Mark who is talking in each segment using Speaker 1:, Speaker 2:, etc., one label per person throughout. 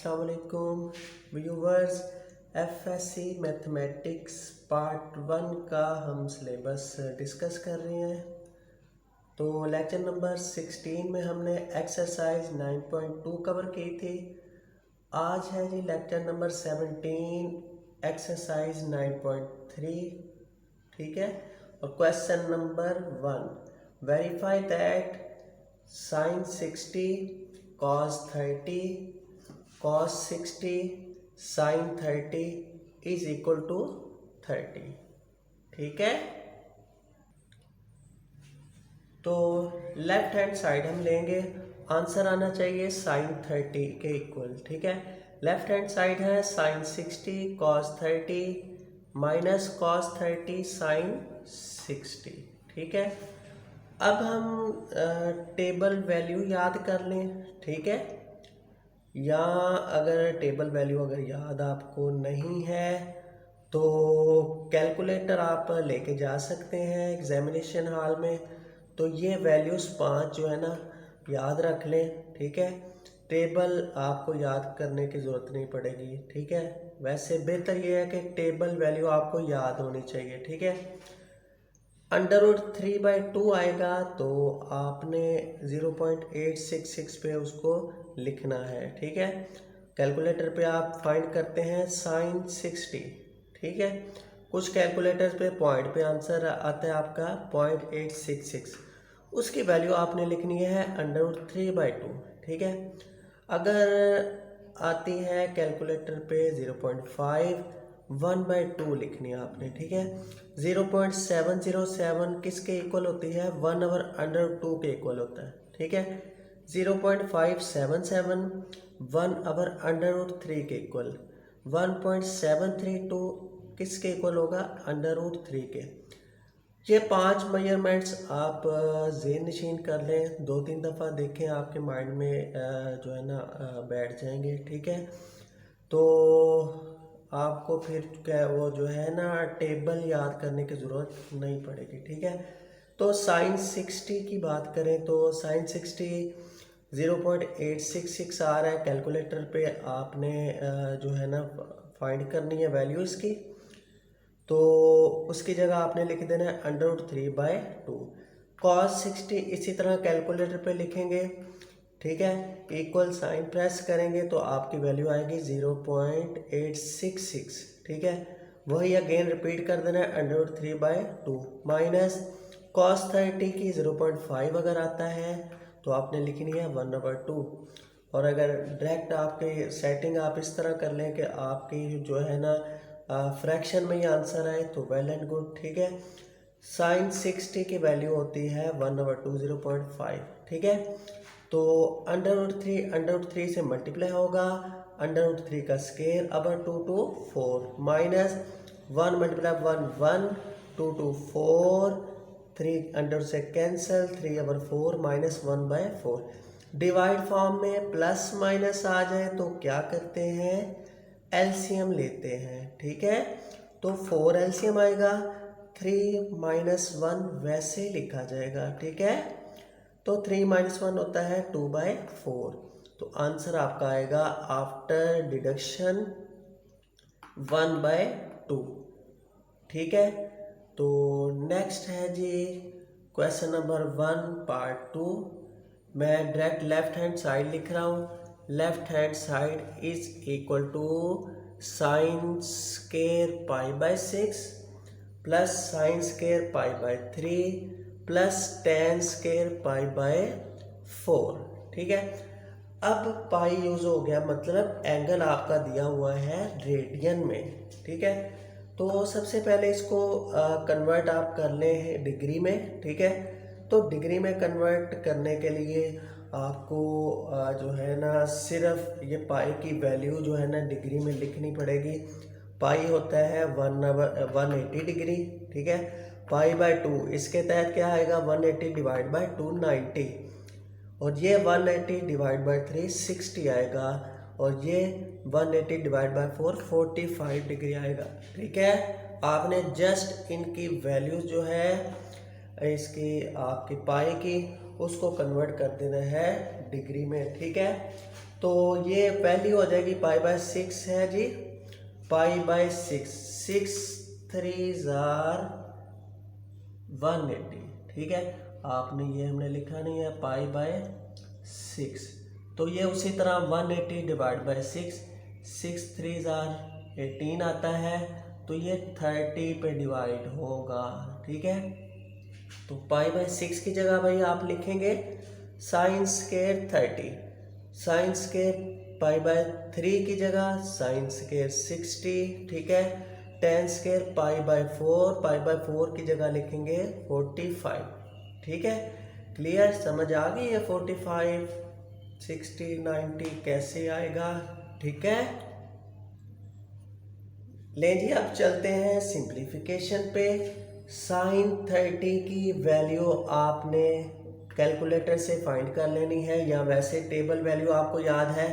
Speaker 1: अस्सलाम वालेकुम viewers. FSc mathematics part 1 का हम सिलेबस डिस्कस कर रहे हैं। तो लेक्चर नंबर 16 में हमने एक्सरसाइज 9.2 कवर की थी। आज है जी लेक्चर नंबर 17 एक्सरसाइज 9.3, ठीक है। और question number 1, verify that sine 60 cos 30 cos 60 sin 30 is equal to 30, ठीक है। तो लेफ्ट हैंड साइड हम लेंगे, आंसर आना चाहिए साइन 30 के इक्वल, ठीक है। लेफ्ट हैंड साइड है sine 60 cos 30 minus cos 30 sin 60, ठीक है। अब हम टेबल वैल्यू याद कर लें, ठीक है। या अगर टेबल वैल्यू अगर याद आपको नहीं है तो कैलकुलेटर आप लेके जा सकते हैं एग्जामिनेशन हॉल में। तो ये वैल्यूज़ 5 जो है ना याद रख लें, ठीक है। टेबल आपको याद करने की ज़रूरत नहीं पड़ेगी, ठीक है। वैसे बेहतर ये है कि टेबल वैल्यू आपको याद होनी चाहिए, ठीक है। √3/2 आएगा तो आपने 0.866 पे उसको लिखना है, ठीक है। कैलकुलेटर पे आप फाइंड करते हैं साइन 60, ठीक है। कुछ कैलकुलेटर पे पॉइंट पे आंसर आता है आपका 0.866, उसकी वैल्यू आपने लिखनी है √3/2, ठीक है। अगर आती है कैलकुलेटर पे 0.5, 1/2 लिखनी है आपने, ठीक है। 0.707 किसके इक्वल होती है? 1/√2 के इक्वल होता है, ठीक है। 0.577 1/√3 के इक्वल। 1.732 किसके इक्वल होगा? √3 के। ये 5 मेजरमेंट्स आप ज़हन नशीन कर लें, 2-3 दफ़ा देखें, आपके माइंड में जो है ना बैठ जाएंगे, ठीक है। तो आपको फिर क्या वो जो है ना टेबल याद करने की ज़रूरत नहीं पड़ेगी, ठीक है। तो साइन 60 की बात करें तो साइन 60 0.866 आ रहा है कैलकुलेटर पे, आपने जो है ना फाइंड करनी है वैल्यू इसकी। तो उसकी जगह आपने लिख देना है √3/2। cos 60 इसी तरह कैलकुलेटर पे लिखेंगे, ठीक है। इक्वल साइन प्रेस करेंगे तो आपकी वैल्यू आएगी 0.866, ठीक है। वही अगेन रिपीट कर देना है √3/2 माइनस cos 30 की 0.5 अगर आता है तो आपने लिखनी है 1/2। और अगर डायरेक्ट आपके सेटिंग आप इस तरह कर लें कि आपकी जो है ना फ्रैक्शन में ही आंसर आए तो वेल एंड गुड, ठीक है। साइन 60 की वैल्यू होती है 1/2 0.5, ठीक है। तो √3 से मल्टीप्लाई होगा, √3 का square √2 to 4 minus 1 × 1 1 2 to 4 3 under से कैंसिल 3/4 माइनस 1/4। डिवाइड फॉर्म में प्लस माइनस आ जाए तो क्या करते हैं? एलसीएम लेते हैं, ठीक है। तो 4 एलसीएम आएगा, 3 - 1 वैसे लिखा जाएगा, ठीक है। तो 3 - 1 होता है 2/4। तो आंसर आपका आएगा आफ्टर डिडक्शन 1/2, ठीक है। तो नेक्स्ट है जी क्वेश्चन नंबर 1 पार्ट 2। मैं डायरेक्ट लेफ्ट हैंड साइड लिख रहा हूँ। Left hand side is equal to sine square π/6 plus sine square π/3 plus tan square π/4, ठीक है। अब पाई यूज हो गया, मतलब एंगल आपका दिया हुआ है रेडियन में, ठीक है। तो सबसे पहले इसको कन्वर्ट आप कर लें डिग्री में, ठीक है। तो डिग्री में कन्वर्ट करने के लिए आपको जो है ना सिर्फ ये पाई की वैल्यू जो है ना डिग्री में लिखनी पड़ेगी। पाई होता है 180 डिग्री, ठीक है। π/2 इसके तहत क्या आएगा? 180 डिवाइड बाई 2 90, और ये 180 डिवाइड बाई 3 60 आएगा, और ये 180 डिवाइड बाई 4 45 डिग्री आएगा, ठीक है। आपने जस्ट इनकी वैल्यूज जो है इसकी आपकी पाई की उसको कन्वर्ट कर देना है डिग्री में, ठीक है। तो ये वैल्यू हो जाएगी पाई बाय 6 है जी, पाई बाय 6, 6 3 जार 180, ठीक है। आपने ये हमने लिखा नहीं है, पाई बाय 6। तो ये उसी तरह 180 डिवाइड बाय 6, 6 3 जार 18 आता है, तो ये 30 पे डिवाइड होगा, ठीक है। तो पाई बाय 6 की जगह भाई आप लिखेंगे sine square 30, sine square pi by 3 की जगह साइन स्केयर 60, ठीक है। Tan square pi by 4, pi by 4 की जगह लिखेंगे 45, ठीक है। क्लियर, समझ आ गई है? 45 60 90 कैसे आएगा, ठीक है। ले जी अब चलते हैं सिंप्लीफिकेशन पे। साइन 30 की वैल्यू आपने कैलकुलेटर से फाइंड कर लेनी है, या वैसे टेबल वैल्यू आपको याद है।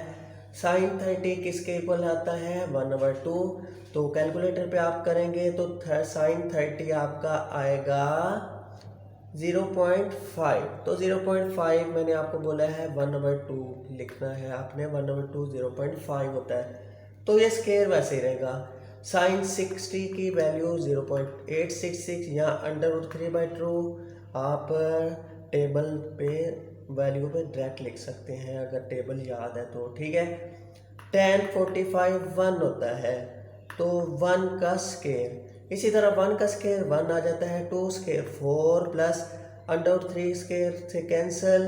Speaker 1: साइन 30 किसके इक्वल आता है, 1/2। तो कैलकुलेटर पे आप करेंगे तो साइन 30 आपका आएगा 0.5। तो 0.5 मैंने आपको बोला है 1/2 लिखना है आपने, 1/2 0.5 होता है। तो ये स्केयर वैसे ही रहेगा। साइन 60 की वैल्यू 0.866 या √3/2 आप टेबल पे वैल्यू पे डायरेक्ट लिख सकते हैं अगर टेबल याद है तो, ठीक है। tan 45 1 होता है, तो 1 का स्केयर, इसी तरह 1 का स्केयर 1 आ जाता है, 2 स्केयर 4 प्लस √3 स्केयर से कैंसिल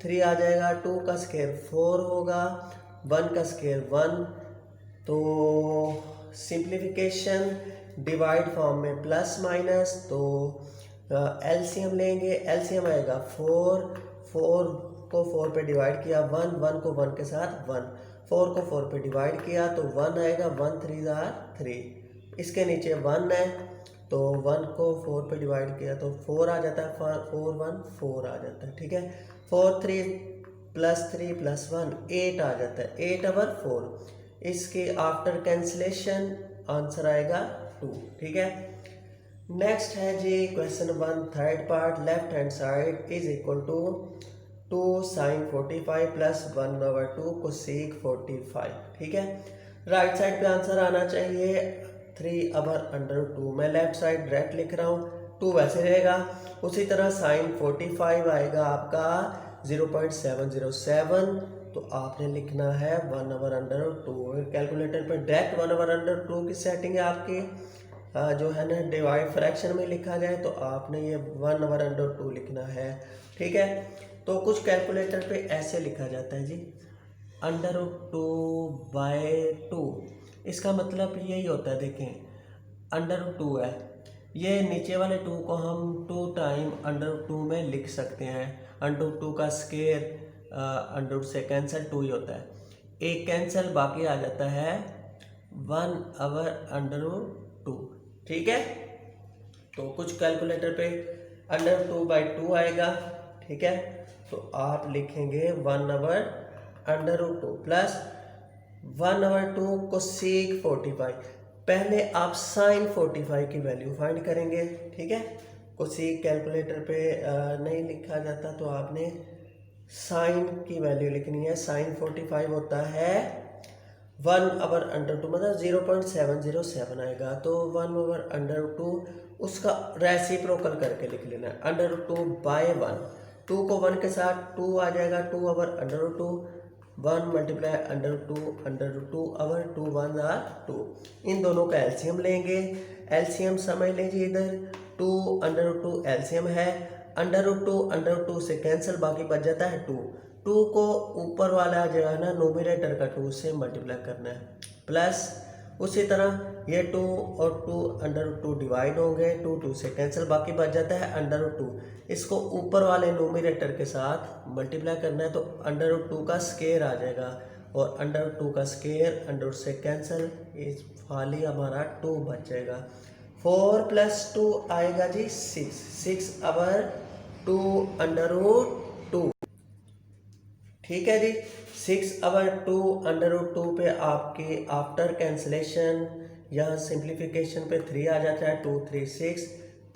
Speaker 1: 3 आ जाएगा, 2 का स्केयर 4 होगा, 1 का स्केयर 1। तो सिंप्लीफिकेशन डिवाइड फॉर्म में प्लस माइनस, तो एलसीएम लेंगे, एलसीएम आएगा 4, 4 को 4 पे डिवाइड किया 1, 1 को 1 के साथ 1, 4 को 4 पे डिवाइड किया तो 1 आएगा, 1 3 जार 3, इसके नीचे 1 है तो 1 को 4 पे डिवाइड किया तो 4 आ जाता है, 4 1 4 आ जाता है, ठीक है। 4 3 प्लस 3 प्लस 1 8 आ जाता है, 8/4। इसके आफ्टर कैंसिलेशन आंसर आएगा 2, ठीक है। नेक्स्ट है जी question number 3rd part, left hand side is equal to 2 sine 45 plus 1/2 cosec 45, ठीक है। राइट साइड पे आंसर आना चाहिए 3/√2। मैं लेफ्ट साइड डायरेक्ट लिख रहा हूँ, 2 वैसे रहेगा। उसी तरह साइन 45 आएगा आपका 0.707, तो आपने लिखना है 1/√2। कैलकुलेटर पर डायरेक्ट 1/√2 की सेटिंग है आपकी, जो है ना डिवाइड फ्रैक्शन में लिखा जाए तो आपने ये 1/√2 लिखना है, ठीक है। तो कुछ कैलकुलेटर पे ऐसे लिखा जाता है जी √2/2, इसका मतलब यही होता है, देखें √2 है, ये नीचे वाले 2 को हम 2 टाइम √2 में लिख सकते हैं। √2 का स्केयर √ से कैंसिल 2 ही होता है, एक कैंसिल बाकी आ जाता है 1/√2, ठीक है। तो कुछ कैलकुलेटर पे √2/2 आएगा, ठीक है। तो आप लिखेंगे 1/√2 प्लस 1/2 कोसेक 45। पहले आप साइन 45 की वैल्यू फाइंड करेंगे, ठीक है। कोसेक कैलकुलेटर पे नहीं लिखा जाता तो आपने साइन की वैल्यू लिखनी है। साइन 45 होता है 1/√2, मतलब 0.707 आएगा, तो 1/√2 उसका रेसिप्रोकल करके लिख लेना है, √2/1। 2 को 1 के साथ 2 आ जाएगा, 2/√2, 1 मल्टीप्लाई √2/2 1 2। इन दोनों का एलसीएम लेंगे, एलसीएम समझ लीजिए इधर 2/2 एलसीएम है, √2 से कैंसिल बाकी बच जाता है 2। 2 को ऊपर वाला जो है ना नोमिनेटर का 2 से मल्टीप्लाई करना है, प्लस उसी तरह ये 2 और 2/2 डिवाइड होंगे, 2 से कैंसिल बाकी बच जाता है √2। इसको ऊपर वाले नोमिनेटर के साथ मल्टीप्लाई करना है तो √2 का स्केयर आ जाएगा, और √2 का स्केयर √ से कैंसिल, इस खाली हमारा 2 बच जाएगा। 4 + 2 आएगा जी 6, 6/2√2, ठीक है जी। 6/2√2 पे आपके आफ्टर कैंसिलेशन यहाँ सिंप्लीफिकेशन पे 3 आ जाता है, 2 3 6,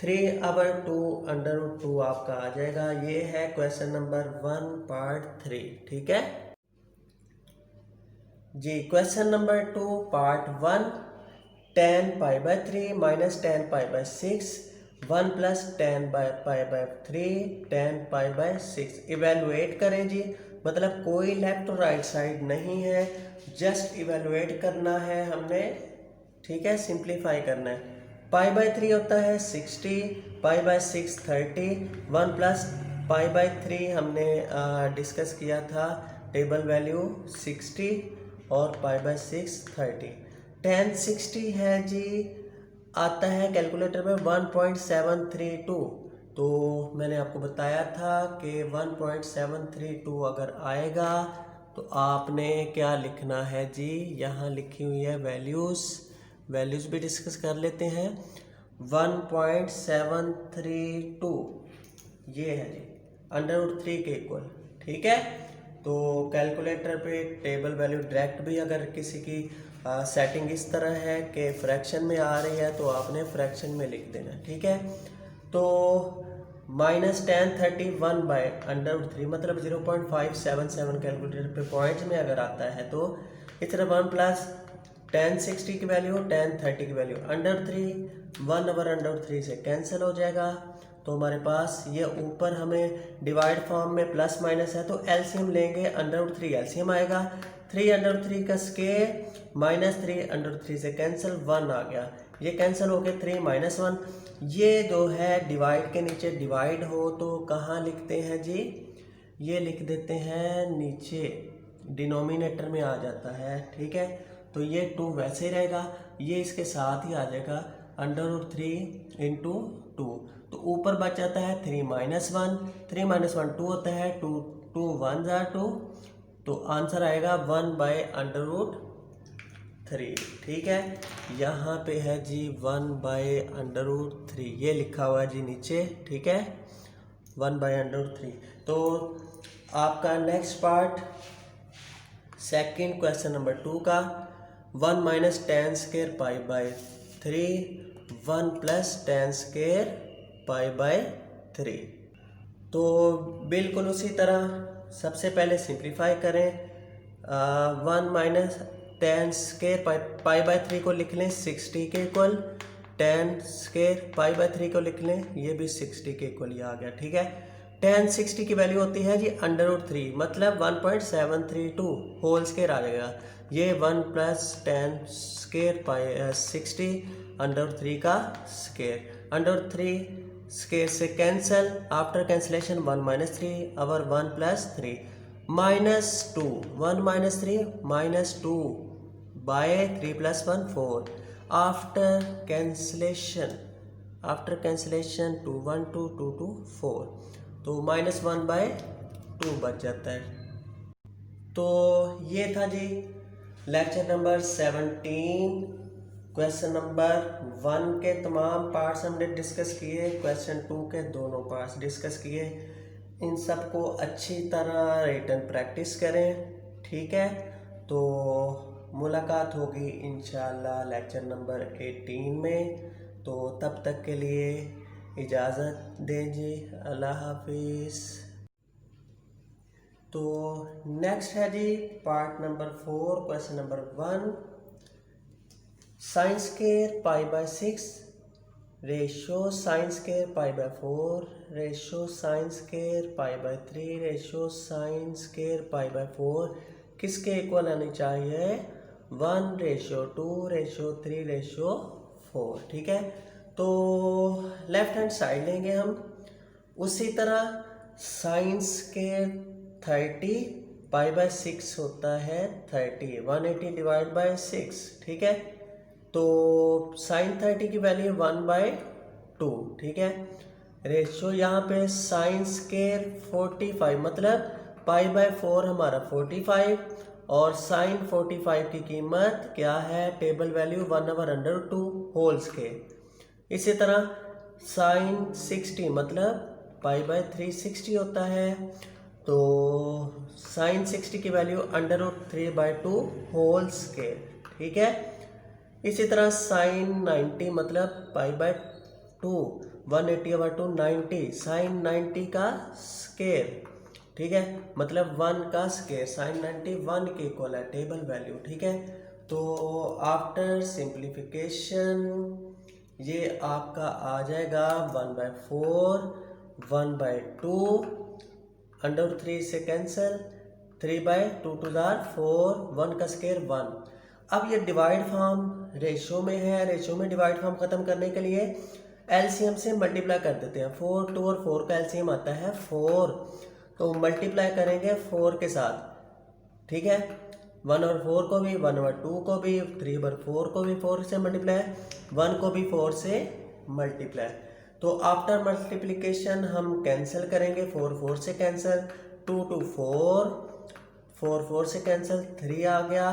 Speaker 1: 3/2√2 आपका आ जाएगा। ये है क्वेश्चन नंबर 1 पार्ट 3, ठीक है। जी question number 2 part 1 tan pi by 3 minus tan pi by 6 1 plus tan pi by 3 tan pi by 6 evaluate करें जी। मतलब कोई लेफ्ट और राइट साइड नहीं है, जस्ट इवेलुएट करना है हमने, ठीक है, सिंप्लीफाई करना है। पाई बाय 3 होता है 60, पाई बाय 6 30, 1 प्लस पाई बाय 3 हमने डिस्कस किया था, टेबल वैल्यू 60 और पाई बाय 6 30। tan 60 है जी, आता है कैलकुलेटर में 1.732। तो मैंने आपको बताया था कि 1.732 अगर आएगा तो आपने क्या लिखना है जी, यहाँ लिखी हुई है वैल्यूज़, वैल्यूज़ भी डिस्कस कर लेते हैं। 1.732 ये है जी, √3 के इक्वल, ठीक है। तो कैलकुलेटर पे टेबल वैल्यू डायरेक्ट भी अगर किसी की सेटिंग इस तरह है कि फ्रैक्शन में आ रही है तो आपने फ्रैक्शन में लिख देना, ठीक है। तो -tan31 बाय √3 मतलब 0.577 कैलकुलेटर पे पॉइंट्स में अगर आता है तो इस तरह 1 प्लस tan 60 की वैल्यू tan 30 की वैल्यू √3, 1 ओवर √3 से कैंसिल हो जाएगा। तो हमारे पास ये ऊपर हमें डिवाइड फॉर्म में प्लस माइनस है तो एलसीएम लेंगे, √3 एलसीएम आएगा, 3 √3 का स्क्वायर -3 √3 से कैंसिल 1 आ गया, ये कैंसिल हो गया 3 - 1। ये जो है डिवाइड के नीचे डिवाइड हो तो कहाँ लिखते हैं जी, ये लिख देते हैं नीचे, डिनोमिनेटर में आ जाता है, ठीक है। तो ये 2 वैसे ही रहेगा, ये इसके साथ ही आ जाएगा √3 × 2। तो ऊपर बच जाता है 3 - 1, 3 - 1 2 होता है, 2 2 1 जार 2, तो आंसर आएगा 1/√3, ठीक है। यहाँ पे है जी 1/√3, ये लिखा हुआ है जी नीचे, ठीक है, 1/√3। तो आपका next part second question number 2 का 1 - tan square pi by 3, 1 plus tan square pi by 3। तो बिल्कुल उसी तरह सबसे पहले सिंप्लीफाई करें, 1 - tan स्क्वायर पाई बाय 3 को लिख लें 60 के equal, tan square pi by 3 को लिख लें, ये भी 60 के इक्वल ही आ गया, ठीक है। tan 60 की वैल्यू होती है जी √3 मतलब 1.732 होल स्क्वायर आ जाएगा, ये 1 प्लस tan स्क्वायर पाई 60 √3 का स्क्वायर, √3 स्क्वायर से cancel, after cancellation 1 - 3 over 1 + 3 -2, 1 - 3 -2 by 3 + 1 4, after cancellation 2 1 2 2 2 4, तो -1/2 बच जाता है। तो ये था जी लेक्चर नंबर 17। क्वेश्चन नंबर 1 के तमाम पार्ट्स हमने डिस्कस किए, क्वेश्चन 2 के दोनों पार्ट्स डिस्कस किए। इन सब को अच्छी तरह रिटन प्रैक्टिस करें, ठीक है। तो मुलाकात होगी इंशाल्लाह लेक्चर नंबर 18 में। तो तब तक के लिए इजाज़त दीजिए, अल्लाह हाफिज़। तो नेक्स्ट है जी part number 4 question number 1, sine square pi by 6 ratio sine square pi by 4 ratio sine square pi by 3 ratio sine square pi by 4 किसके इक्वल आनी चाहिए, 1:2 3:4, ठीक है। तो लेफ्ट हैंड साइड लेंगे हम, उसी तरह साइन स्क्वायर 30 पाई बाय 6 होता है 30, 180 डिवाइड बाय 6, ठीक है। तो साइन 30 की वैल्यू 1/2, ठीक है। रेशियो यहाँ पे साइन स्क्वायर 45 मतलब पाई बाय 4 हमारा 45 और साइन 45 की कीमत क्या है, टेबल वैल्यू 1/√2 होल स्क्वायर। इसी तरह साइन 60 मतलब पाई बाय 360 होता है, तो साइन 60 की वैल्यू √3/2 होल स्क्वायर, ठीक है। इसी तरह साइन 90 मतलब पाई बाय 2 180/2 90 साइन 90 का स्क्वायर, ठीक है, मतलब 1 का स्केयर साइन 90 1 के इक्वल है टेबल वैल्यू। ठीक है, तो आफ्टर सिंप्लीफिकेशन ये आपका आ जाएगा 1/4 1/2 √3 से कैंसिल 3/2 टू जार 4 1 का स्केयर 1। अब ये डिवाइड फॉर्म रेशो में है, रेशो में डिवाइड फॉर्म ख़त्म करने के लिए एलसीएम से मल्टीप्लाई कर देते हैं। 4 2 और 4 का एलसीएम आता है 4, तो मल्टीप्लाई करेंगे 4 के साथ। ठीक है, 1 और 4 को भी 1 और 2 को भी 3 और 4 को भी 4 से मल्टीप्लाई 1 को भी 4 से मल्टीप्लाई। तो आफ्टर मल्टीप्लिकेशन हम कैंसिल करेंगे 4 4 से कैंसिल 2 2 4 4 4 से कैंसिल 3 आ गया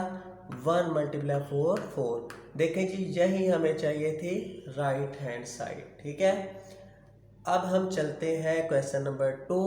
Speaker 1: 1 × 4 4। देखें जी यही हमें चाहिए थी राइट हैंड साइड। ठीक है, अब हम चलते हैं क्वेश्चन नंबर 2।